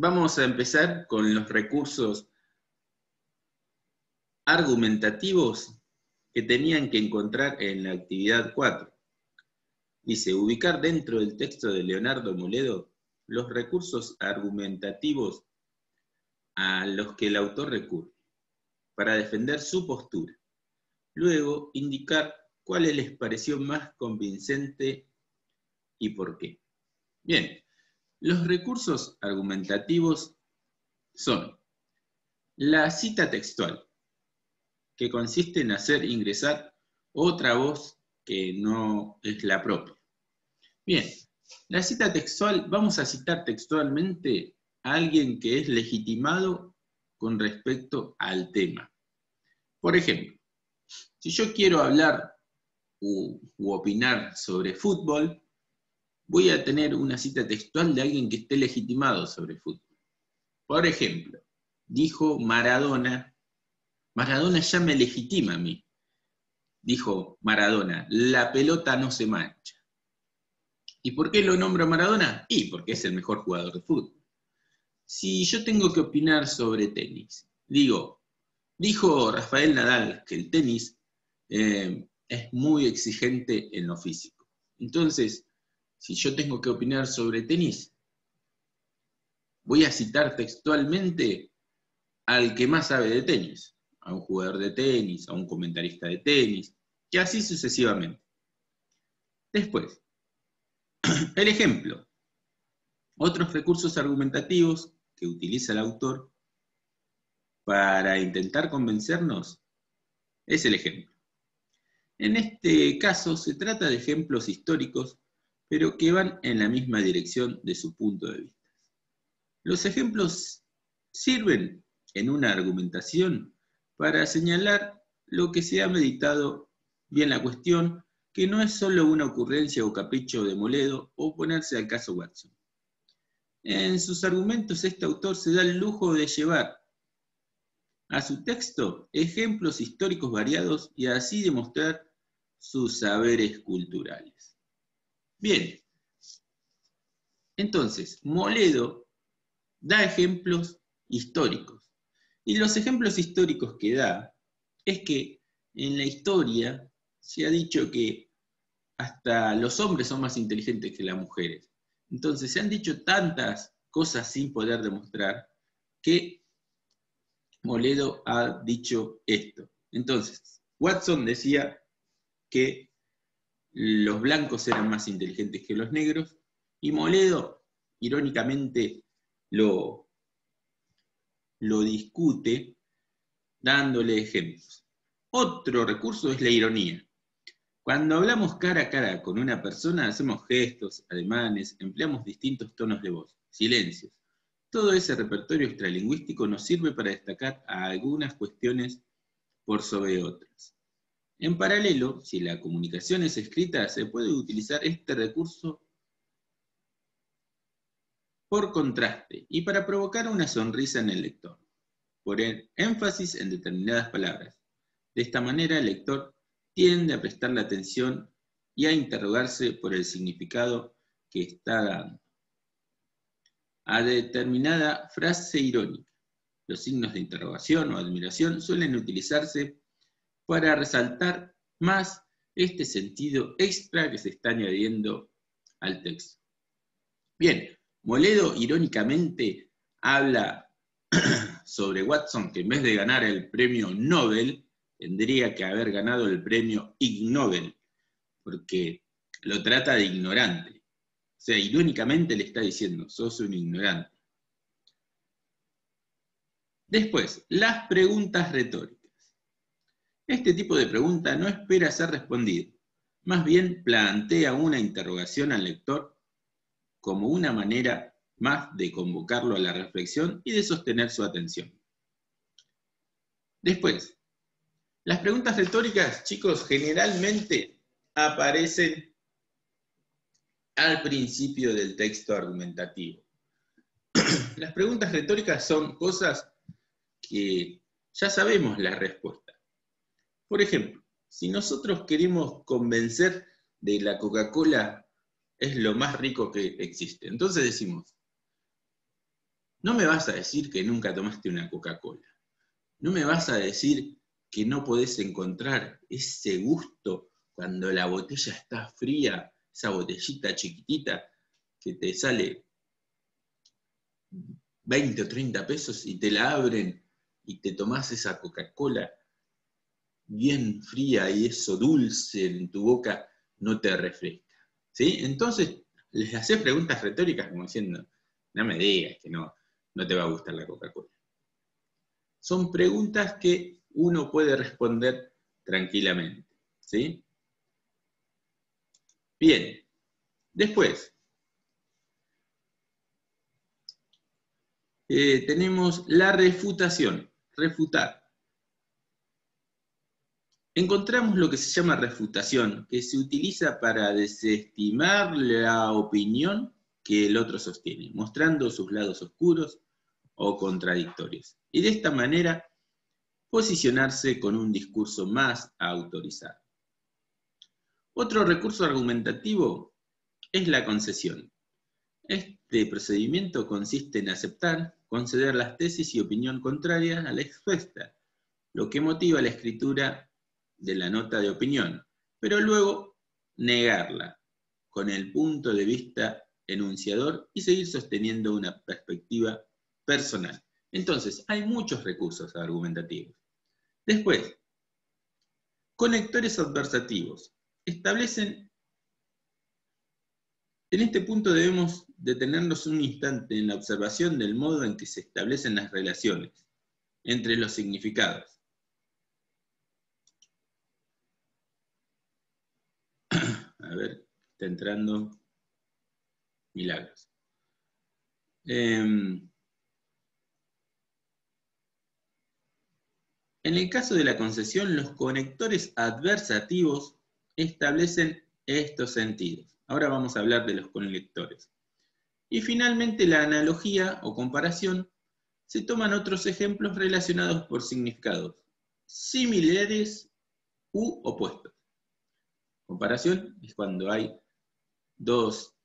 vamos a empezar con los recursos argumentativos que tenían que encontrar en la actividad 4. Dice, ubicar dentro del texto de Leonardo Moledo los recursos argumentativos a los que el autor recurre para defender su postura. Luego, indicar cuál les pareció más convincente y por qué. Bien, los recursos argumentativos son la cita textual, que consiste en hacer ingresar otra voz que no es la propia. Bien, la cita textual, vamos a citar textualmente a alguien que es legitimado con respecto al tema. Por ejemplo, si yo quiero hablar u opinar sobre fútbol, voy a tener una cita textual de alguien que esté legitimado sobre fútbol. Por ejemplo, dijo Maradona, Maradona ya me legitima a mí. Dijo Maradona, la pelota no se mancha. ¿Y por qué lo nombro a Maradona? Y porque es el mejor jugador de fútbol. Si yo tengo que opinar sobre tenis, digo, dijo Rafael Nadal que el tenis es muy exigente en lo físico. Entonces, si yo tengo que opinar sobre tenis, voy a citar textualmente al que más sabe de tenis, a un jugador de tenis, a un comentarista de tenis, y así sucesivamente. Después, el ejemplo. Otros recursos argumentativos que utiliza el autor para intentar convencernos es el ejemplo. En este caso se trata de ejemplos históricos, pero que van en la misma dirección de su punto de vista. Los ejemplos sirven en una argumentación para señalar lo que se ha meditado bien la cuestión, que no es solo una ocurrencia o capricho de Moledo o ponerse al caso Watson. En sus argumentos este autor se da el lujo de llevar a su texto ejemplos históricos variados y así demostrar sus saberes culturales. Bien, entonces, Moledo da ejemplos históricos. Y los ejemplos históricos que da es que en la historia se ha dicho que hasta los hombres son más inteligentes que las mujeres. Entonces se han dicho tantas cosas sin poder demostrar que Moledo ha dicho esto. Entonces, Watson decía que los blancos eran más inteligentes que los negros y Moledo, irónicamente, lo discute dándole ejemplos. Otro recurso es la ironía. Cuando hablamos cara a cara con una persona, hacemos gestos, ademanes, empleamos distintos tonos de voz, silencios. Todo ese repertorio extralingüístico nos sirve para destacar a algunas cuestiones por sobre otras. En paralelo, si la comunicación es escrita, se puede utilizar este recurso por contraste y para provocar una sonrisa en el lector. Poner énfasis en determinadas palabras. De esta manera el lector tiende a prestarle atención y a interrogarse por el significado que está dando a determinada frase irónica. Los signos de interrogación o admiración suelen utilizarse para resaltar más este sentido extra que se está añadiendo al texto. Bien, Moledo irónicamente habla sobre Watson, que en vez de ganar el premio Nobel, tendría que haber ganado el premio Ig Nobel, porque lo trata de ignorante. O sea, irónicamente le está diciendo, sos un ignorante. Después, las preguntas retóricas. Este tipo de pregunta no espera ser respondida, más bien plantea una interrogación al lector como una manera más de convocarlo a la reflexión y de sostener su atención. Después, las preguntas retóricas, chicos, generalmente aparecen al principio del texto argumentativo. Las preguntas retóricas son cosas que ya sabemos la respuesta. Por ejemplo, si nosotros queremos convencer de la Coca-Cola es lo más rico que existe, entonces decimos, No me vas a decir que nunca tomaste una Coca-Cola. No me vas a decir que no podés encontrar ese gusto cuando la botella está fría, esa botellita chiquitita que te sale 20 o 30 pesos y te la abren y te tomás esa Coca-Cola bien fría y eso dulce en tu boca no te refresca. ¿Sí? Entonces les haces preguntas retóricas como diciendo, no me digas que no te va a gustar la Coca-Cola. Son preguntas que uno puede responder tranquilamente. ¿Sí? Bien, después tenemos la refutación, refutar. Encontramos lo que se llama refutación, que se utiliza para desestimar la opinión que el otro sostiene, mostrando sus lados oscuros o contradictorios. Y de esta manera, posicionarse con un discurso más autorizado. Otro recurso argumentativo es la concesión. Este procedimiento consiste en aceptar, conceder las tesis y opinión contrarias a la expuesta, lo que motiva la escritura de la nota de opinión, pero luego negarla con el punto de vista enunciador y seguir sosteniendo una perspectiva personal. Entonces, hay muchos recursos argumentativos. Después, conectores adversativos. Establecen, en este punto debemos detenernos un instante en la observación del modo en que se establecen las relaciones entre los significados. A ver, está entrando Milagros. En el caso de la concesión, los conectores adversativos establecen estos sentidos. Ahora vamos a hablar de los conectores. Y finalmente la analogía o comparación, se toman otros ejemplos relacionados por significados similares u opuestos. Comparación es cuando hay dos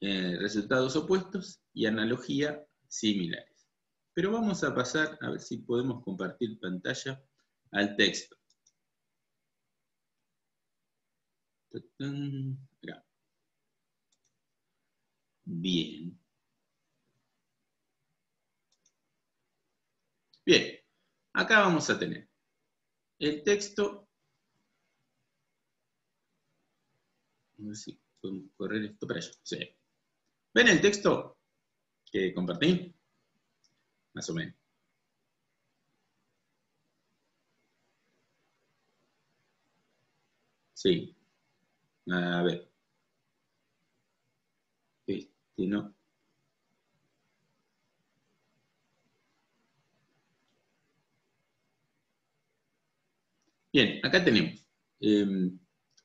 resultados opuestos y analogía similares. Pero vamos a pasar a ver si podemos compartir pantalla al texto. Acá. Bien. Bien, acá vamos a tener el texto. A ver si podemos correr esto para allá. Sí. ¿Ven el texto que compartí? Más o menos. Sí. A ver. No. Bien, acá tenemos.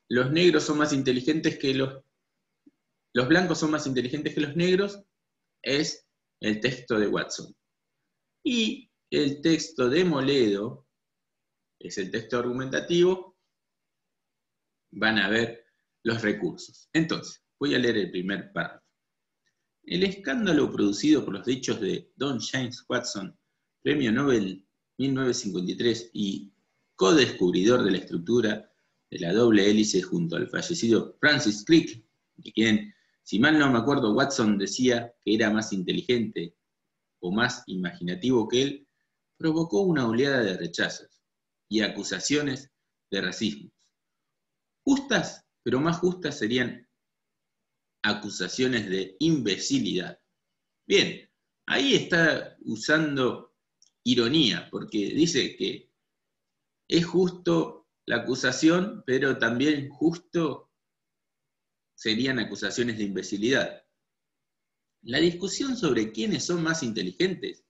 Los negros son más inteligentes que los blancos son más inteligentes que los negros, es el texto de Watson. Y el texto de Moledo es el texto argumentativo. Van a ver los recursos. Entonces, voy a leer el primer párrafo. El escándalo producido por los dichos de Don James Watson, Premio Nobel 1953 y codescubridor de la estructura de la doble hélice junto al fallecido Francis Crick, de quien, si mal no me acuerdo, Watson decía que era más inteligente o más imaginativo que él, provocó una oleada de rechazos y acusaciones de racismo. Justas, pero más justas serían acusaciones de imbecilidad. Bien, ahí está usando ironía, porque dice que es justo la acusación, pero también justo serían acusaciones de imbecilidad. La discusión sobre quiénes son más inteligentes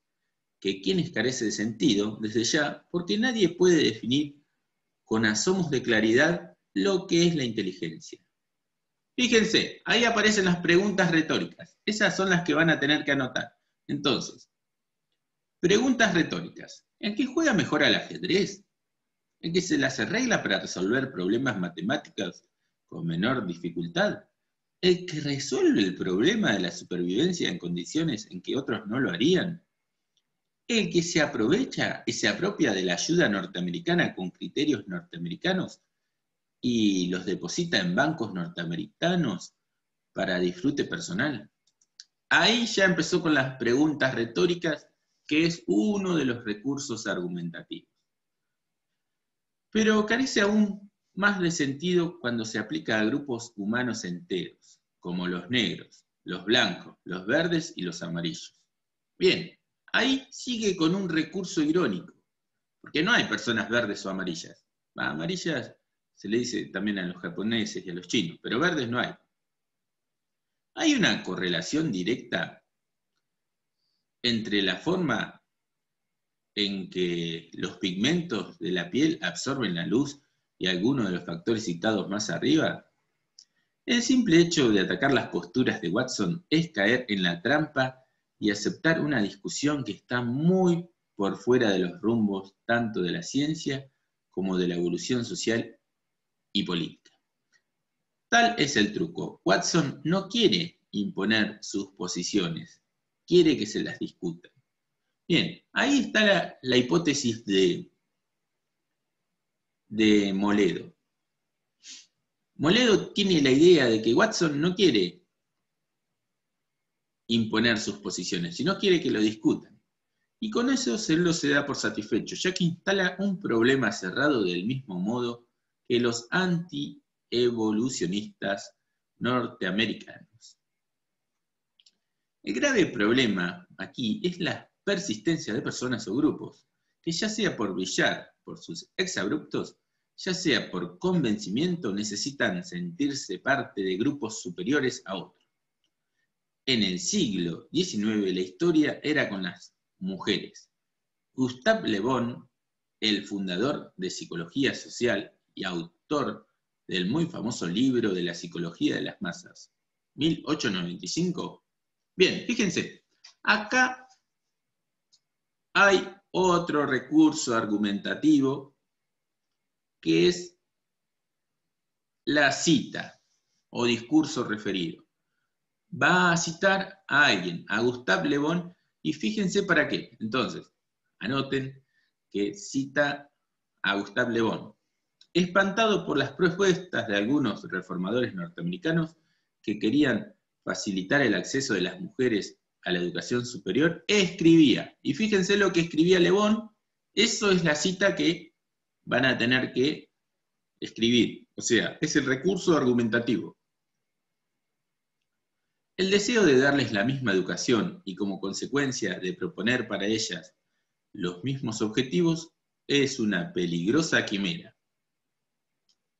que quiénes carece de sentido, desde ya, porque nadie puede definir con asomos de claridad lo que es la inteligencia. Fíjense, ahí aparecen las preguntas retóricas. Esas son las que van a tener que anotar. Entonces, preguntas retóricas. ¿En qué juega mejor al ajedrez? ¿En qué se las arregla para resolver problemas matemáticos con menor dificultad? el que resuelve el problema de la supervivencia en condiciones en que otros no lo harían, el que se aprovecha y se apropia de la ayuda norteamericana con criterios norteamericanos y los deposita en bancos norteamericanos para disfrute personal. Ahí ya empezó con las preguntas retóricas, que es uno de los recursos argumentativos. Pero carece aún más de sentido cuando se aplica a grupos humanos enteros, como los negros, los blancos, los verdes y los amarillos. Bien, ahí sigue con un recurso irónico, porque no hay personas verdes o amarillas. Amarillas se le dice también a los japoneses y a los chinos, pero verdes no hay. Hay una correlación directa entre la forma en que los pigmentos de la piel absorben la luz y algunos de los factores citados más arriba. El simple hecho de atacar las posturas de Watson es caer en la trampa y aceptar una discusión que está muy por fuera de los rumbos tanto de la ciencia como de la evolución social y política. Tal es el truco. Watson no quiere imponer sus posiciones, quiere que se las discutan. Bien, ahí está la hipótesis de Moledo. Moledo tiene la idea de que Watson no quiere imponer sus posiciones, sino quiere que lo discutan. Y con eso se da por satisfecho, ya que instala un problema cerrado del mismo modo que los anti-evolucionistas norteamericanos. El grave problema aquí es la persistencia de personas o grupos, que ya sea por brillar por sus exabruptos, ya sea por convencimiento, necesitan sentirse parte de grupos superiores a otros. En el siglo XIX la historia era con las mujeres. Gustave Le Bon, el fundador de Psicología Social y autor del muy famoso libro de la psicología de las masas, 1895. Bien, fíjense, acá hay otro recurso argumentativo que es la cita o discurso referido. Va a citar a alguien, a Gustave Le Bon, y fíjense para qué. Entonces, anoten que cita a Gustave Le Bon. Espantado por las propuestas de algunos reformadores norteamericanos que querían facilitar el acceso de las mujeres a la educación superior, escribía. Y fíjense lo que escribía Le Bon, eso es la cita que van a tener que escribir. O sea, es el recurso argumentativo. El deseo de darles la misma educación y como consecuencia de proponer para ellas los mismos objetivos es una peligrosa quimera.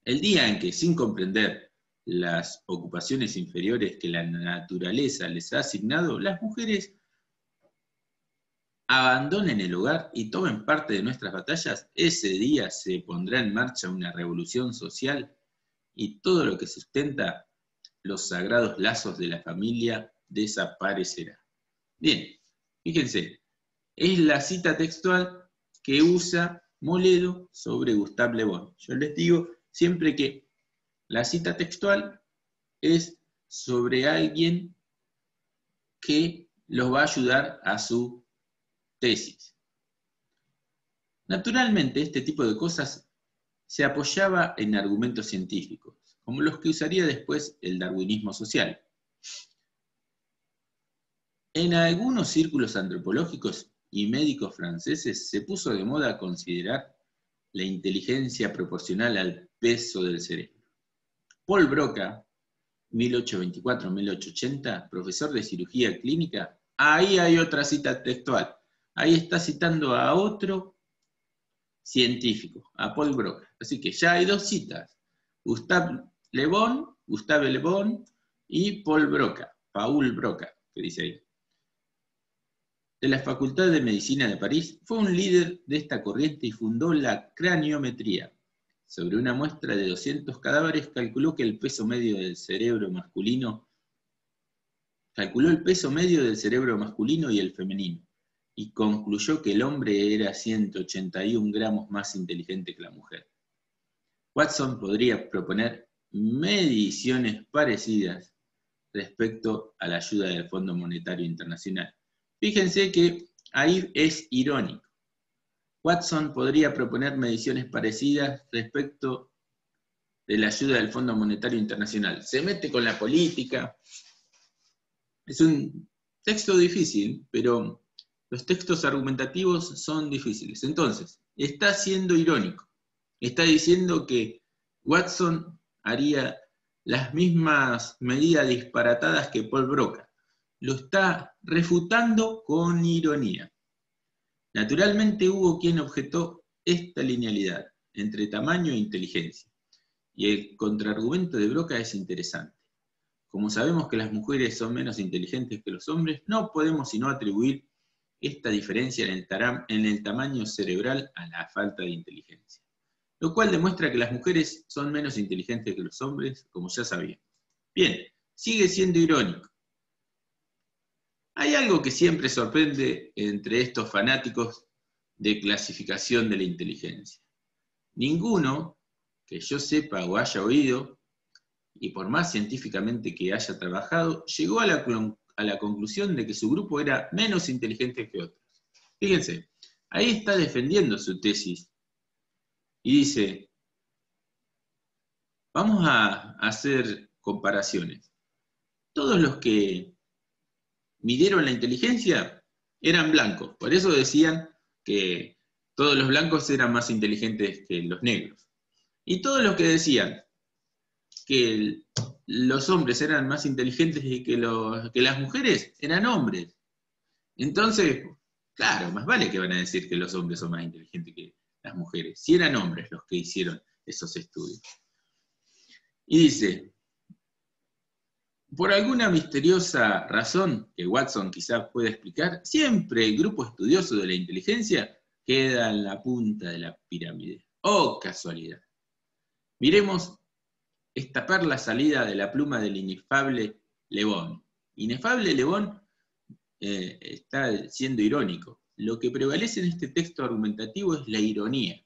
El día en que, sin comprender las ocupaciones inferiores que la naturaleza les ha asignado, las mujeres abandonen el hogar y tomen parte de nuestras batallas, ese día se pondrá en marcha una revolución social y todo lo que sustenta los sagrados lazos de la familia desaparecerá. Bien, fíjense, es la cita textual que usa Moledo sobre Gustave Le Bon. Yo les digo siempre que la cita textual es sobre alguien que los va a ayudar a su tesis. Naturalmente, este tipo de cosas se apoyaba en argumentos científicos, como los que usaría después el darwinismo social. En algunos círculos antropológicos y médicos franceses se puso de moda considerar la inteligencia proporcional al peso del cerebro. Paul Broca, 1824-1880, profesor de cirugía clínica, ahí hay otra cita textual. Ahí está citando a otro científico, a Paul Broca. Así que ya hay dos citas, Gustave Le Bon y Paul Broca, Paul Broca, que dice ahí. De la Facultad de Medicina de París, fue un líder de esta corriente y fundó la craniometría. Sobre una muestra de 200 cadáveres, calculó el peso medio del cerebro masculino y el femenino, y concluyó que el hombre era 181 gramos más inteligente que la mujer. Watson podría proponer mediciones parecidas respecto a la ayuda del Fondo Monetario Internacional. Fíjense que ahí es irónico. Watson podría proponer mediciones parecidas respecto de la ayuda del Fondo Monetario Internacional. Se mete con la política. Es un texto difícil, pero los textos argumentativos son difíciles. Entonces, está siendo irónico. Está diciendo que Watson haría las mismas medidas disparatadas que Paul Broca. Lo está refutando con ironía. Naturalmente hubo quien objetó esta linealidad entre tamaño e inteligencia. Y el contraargumento de Broca es interesante. Como sabemos que las mujeres son menos inteligentes que los hombres, no podemos sino atribuir esta diferencia en el tamaño cerebral a la falta de inteligencia. Lo cual demuestra que las mujeres son menos inteligentes que los hombres, como ya sabíamos. Bien, sigue siendo irónico. Hay algo que siempre sorprende entre estos fanáticos de clasificación de la inteligencia. Ninguno que yo sepa o haya oído, y por más científicamente que haya trabajado, llegó a la conclusión de que su grupo era menos inteligente que otros. Fíjense, ahí está defendiendo su tesis y dice, vamos a hacer comparaciones. Todos los que midieron la inteligencia eran blancos, por eso decían que todos los blancos eran más inteligentes que los negros. Y todos los que decían que los hombres eran más inteligentes que las mujeres eran hombres. Entonces, claro, más vale que van a decir que los hombres son más inteligentes que las mujeres, si eran hombres los que hicieron esos estudios. Y dice, por alguna misteriosa razón que Watson quizás pueda explicar, siempre el grupo estudioso de la inteligencia queda en la punta de la pirámide. ¡Oh, casualidad! Miremos esta perla salida de la pluma del inefable Le Bon. Inefable Le Bon está siendo irónico. Lo que prevalece en este texto argumentativo es la ironía.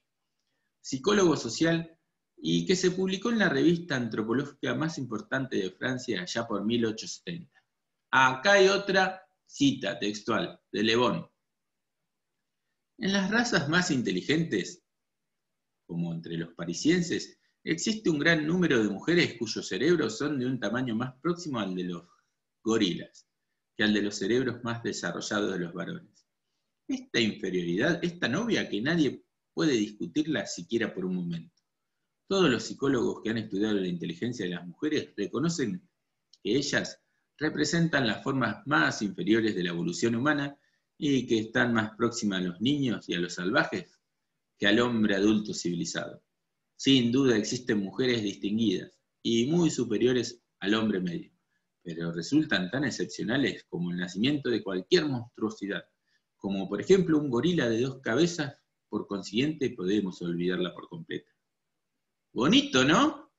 Psicólogo social y que se publicó en la revista antropológica más importante de Francia allá por 1870. Acá hay otra cita textual de Le Bon. En las razas más inteligentes, como entre los parisienses, existe un gran número de mujeres cuyos cerebros son de un tamaño más próximo al de los gorilas que al de los cerebros más desarrollados de los varones. Esta inferioridad es tan obvia que nadie puede discutirla siquiera por un momento. Todos los psicólogos que han estudiado la inteligencia de las mujeres reconocen que ellas representan las formas más inferiores de la evolución humana y que están más próximas a los niños y a los salvajes que al hombre adulto civilizado. Sin duda existen mujeres distinguidas y muy superiores al hombre medio, pero resultan tan excepcionales como el nacimiento de cualquier monstruosidad, como por ejemplo un gorila de 2 cabezas, por consiguiente podemos olvidarla por completo. Bonito, ¿no?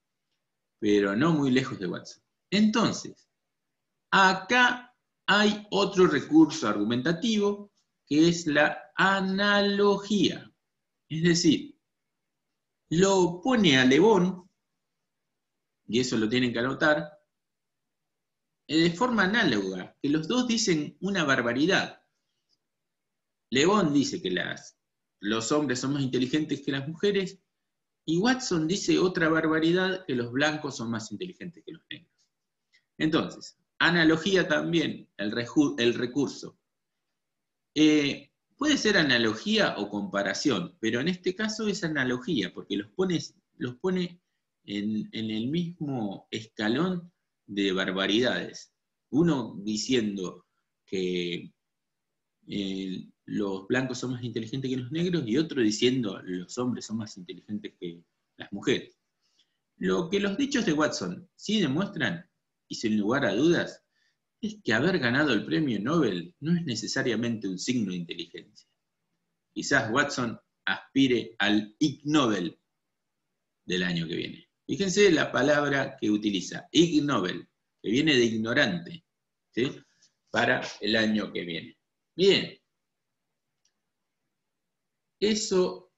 Pero no muy lejos de Watson. Entonces, acá hay otro recurso argumentativo que es la analogía. Es decir, lo pone a Le Bon, y eso lo tienen que anotar, de forma análoga, que los dos dicen una barbaridad. Le Bon dice que los hombres son más inteligentes que las mujeres, y Watson dice otra barbaridad, que los blancos son más inteligentes que los negros. Entonces, analogía también, el recurso. Puede ser analogía o comparación, pero en este caso es analogía, porque los pone en el mismo escalón de barbaridades. Uno diciendo que los blancos son más inteligentes que los negros y otro diciendo los hombres son más inteligentes que las mujeres. Lo que los dichos de Watson sí demuestran, y sin lugar a dudas, es que haber ganado el premio Nobel no es necesariamente un signo de inteligencia. Quizás Watson aspire al Ig Nobel del año que viene. Fíjense la palabra que utiliza, Ig Nobel, que viene de ignorante, ¿sí? Para el año que viene. Bien, eso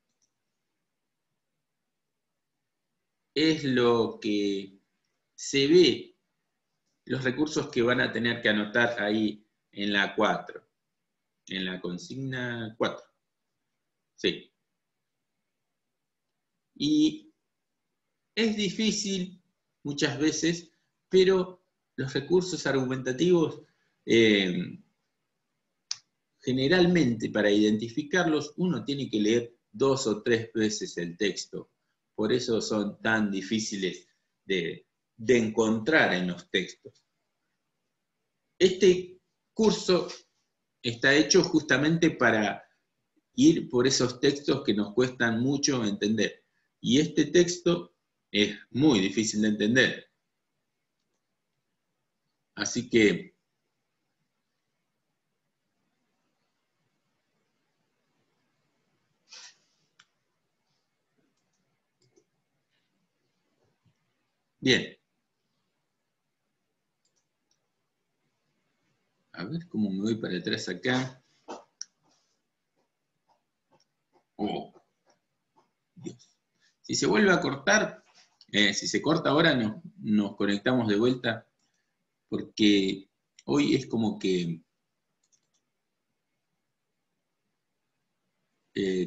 es lo que se ve los recursos que van a tener que anotar ahí en la 4, en la consigna 4. Sí. Y es difícil muchas veces, pero los recursos argumentativos, generalmente para identificarlos, uno tiene que leer 2 o 3 veces el texto. Por eso son tan difíciles de encontrar en los textos. Este curso está hecho justamente para ir por esos textos que nos cuestan mucho entender. Y este texto es muy difícil de entender. Así que bien. A ver cómo me voy para atrás acá. Oh, Dios. Si se vuelve a cortar, si se corta ahora, nos conectamos de vuelta, porque hoy es como que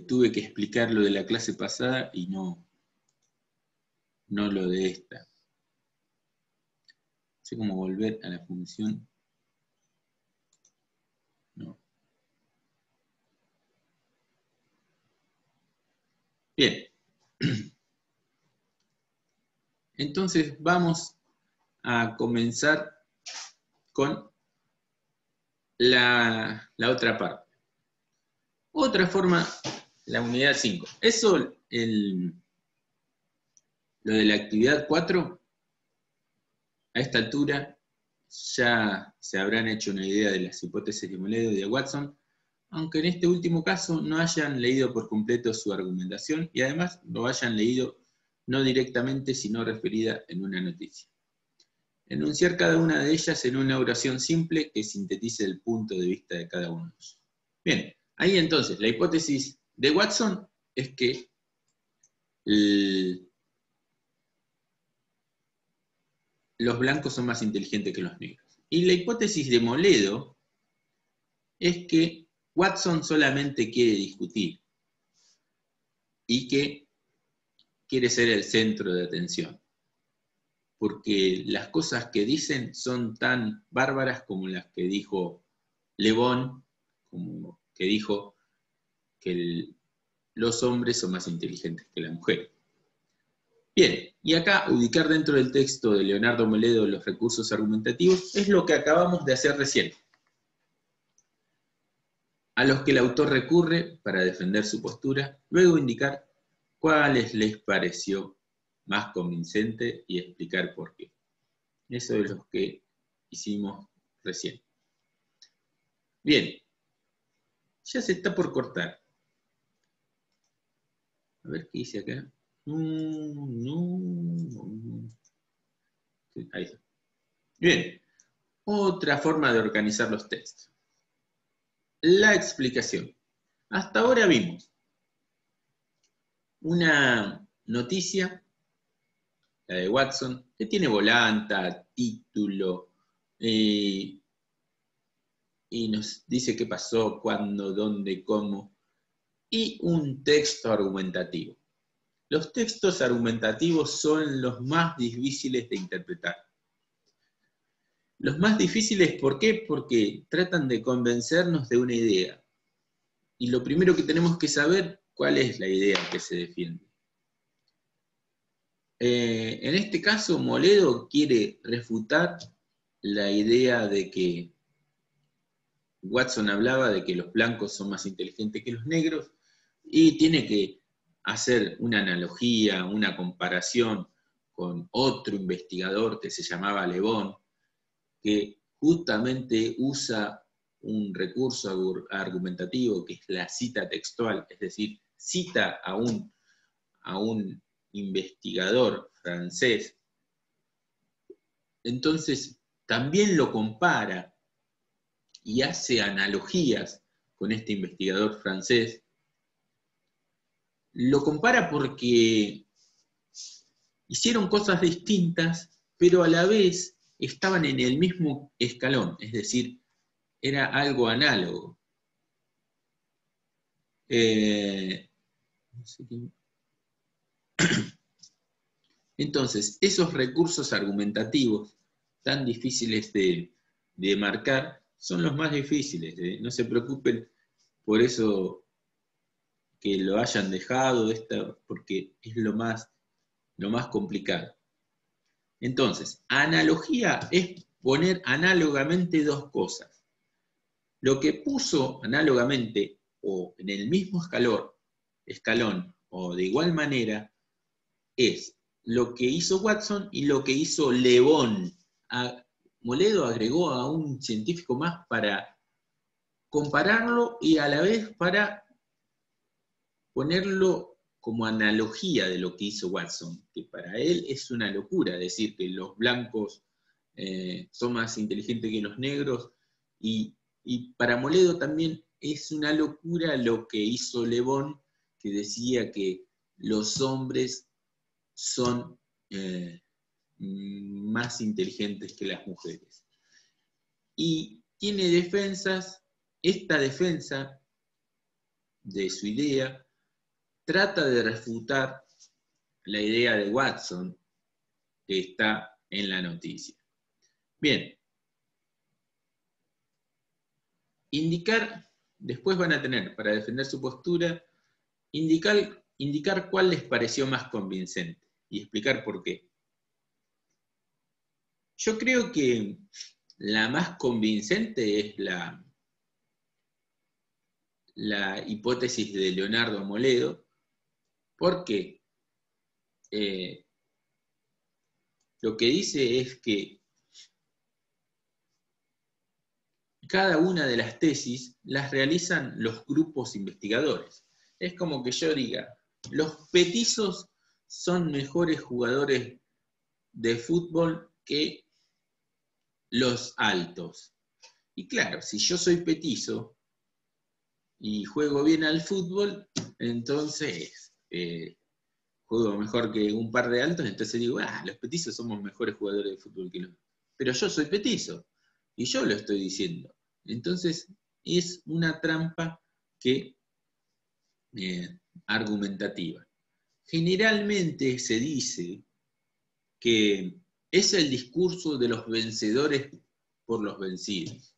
tuve que explicar lo de la clase pasada y no lo de esta. No sé cómo volver a la función. No. Bien. Entonces vamos a comenzar con la otra parte. Otra forma, la unidad 5. Eso, lo de la actividad 4, a esta altura ya se habrán hecho una idea de las hipótesis de Moledo y de Watson, aunque en este último caso no hayan leído por completo su argumentación y además lo hayan leído no directamente, sino referida en una noticia. Enunciar cada una de ellas en una oración simple que sintetice el punto de vista de cada uno de ellos. Bien, ahí entonces, la hipótesis de Watson es que los blancos son más inteligentes que los negros. Y la hipótesis de Moledo es que Watson solamente quiere discutir y que quiere ser el centro de atención, porque las cosas que dicen son tan bárbaras como las que dijo Le Bon, como que dijo que los hombres son más inteligentes que las mujeres. Bien, y acá ubicar dentro del texto de Leonardo Moledo los recursos argumentativos es lo que acabamos de hacer recién, a los que el autor recurre para defender su postura, luego indicar cuáles les pareció más convincente y explicar por qué. Eso es lo que hicimos recién. Bien, ya se está por cortar. A ver qué dice acá. Ahí está. Bien, otra forma de organizar los textos. La explicación. Hasta ahora vimos una noticia, la de Watson, que tiene volanta, título, y nos dice qué pasó, cuándo, dónde, cómo, y un texto argumentativo. Los textos argumentativos son los más difíciles de interpretar. Los más difíciles, ¿por qué? Porque tratan de convencernos de una idea. Y lo primero que tenemos que saber, ¿cuál es la idea que se defiende? En este caso, Moledo quiere refutar la idea de que Watson hablaba de que los blancos son más inteligentes que los negros, y tiene que hacer una analogía, una comparación con otro investigador que se llamaba Le Bon, que justamente usa un recurso argumentativo que es la cita textual, es decir, cita a un investigador francés. Entonces, también lo compara y hace analogías con este investigador francés. Lo compara porque hicieron cosas distintas, pero a la vez estaban en el mismo escalón, es decir, era algo análogo. Entonces, esos recursos argumentativos tan difíciles de marcar son los más difíciles. No se preocupen por eso que lo hayan dejado, porque es lo más complicado. Entonces, analogía es poner análogamente dos cosas. Lo que puso análogamente o en el mismo escalón o de igual manera es lo que hizo Watson y lo que hizo Le Bon. Moledo agregó a un científico más para compararlo y a la vez para ponerlo como analogía de lo que hizo Watson, que para él es una locura decir que los blancos son más inteligentes que los negros, y para Moledo también es una locura lo que hizo Le Bon, que decía que los hombres son más inteligentes que las mujeres. Y tiene defensas, esta defensa de su idea trata de refutar la idea de Watson que está en la noticia. Bien, después van a tener, para defender su postura, indicar cuál les pareció más convincente y explicar por qué. Yo creo que la más convincente es la hipótesis de Leonardo Moledo, porque lo que dice es que cada una de las tesis las realizan los grupos investigadores. Es como que yo diga, los petizos son mejores jugadores de fútbol que los altos. Y claro, si yo soy petizo y juego bien al fútbol, entonces juego mejor que un par de altos, entonces digo, los petizos somos mejores jugadores de fútbol que los... Pero yo soy petizo, y yo lo estoy diciendo. Entonces, es una trampa argumentativa. Generalmente se dice que es el discurso de los vencedores por los vencidos.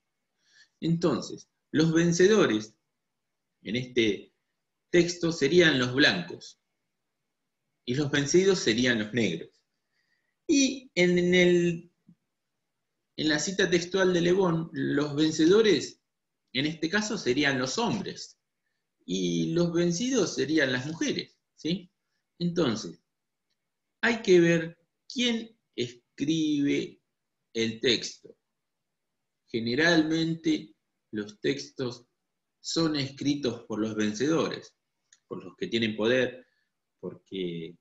Entonces, los vencedores en este texto serían los blancos y los vencidos serían los negros. Y en la cita textual de Le Bon, los vencedores en este caso serían los hombres y los vencidos serían las mujeres, ¿sí? Entonces, hay que ver quién escribe el texto. Generalmente los textos son escritos por los vencedores, por los que tienen poder, porque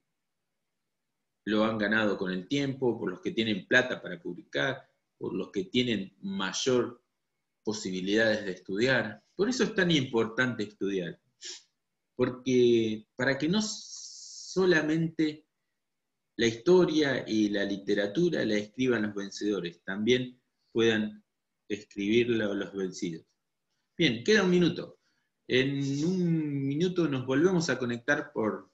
lo han ganado con el tiempo, por los que tienen plata para publicar, por los que tienen mayor posibilidades de estudiar. Por eso es tan importante estudiar, porque para que no solamente la historia y la literatura la escriban los vencedores, también puedan escribirla los vencidos. Bien, queda un minuto. En un minuto nos volvemos a conectar por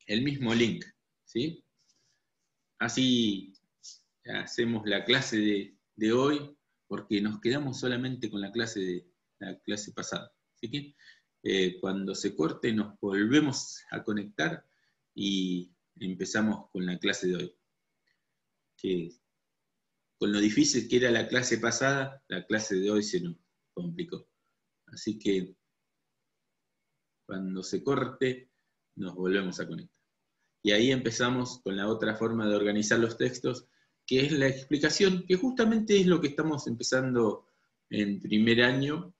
el mismo link, ¿sí? Así hacemos la clase de hoy, porque nos quedamos solamente con la clase pasada. Así que cuando se corte nos volvemos a conectar y empezamos con la clase de hoy. Que con lo difícil que era la clase pasada, la clase de hoy se nos complicó. Así que cuando se corte nos volvemos a conectar. Y ahí empezamos con la otra forma de organizar los textos, que es la explicación, que justamente es lo que estamos empezando en primer año,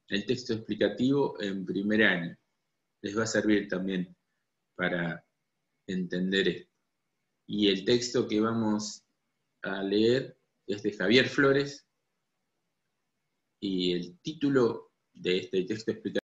el texto explicativo en primer año. Les va a servir también para entender esto. Y el texto que vamos a leer es de Javier Flores, y el título de este texto explicativo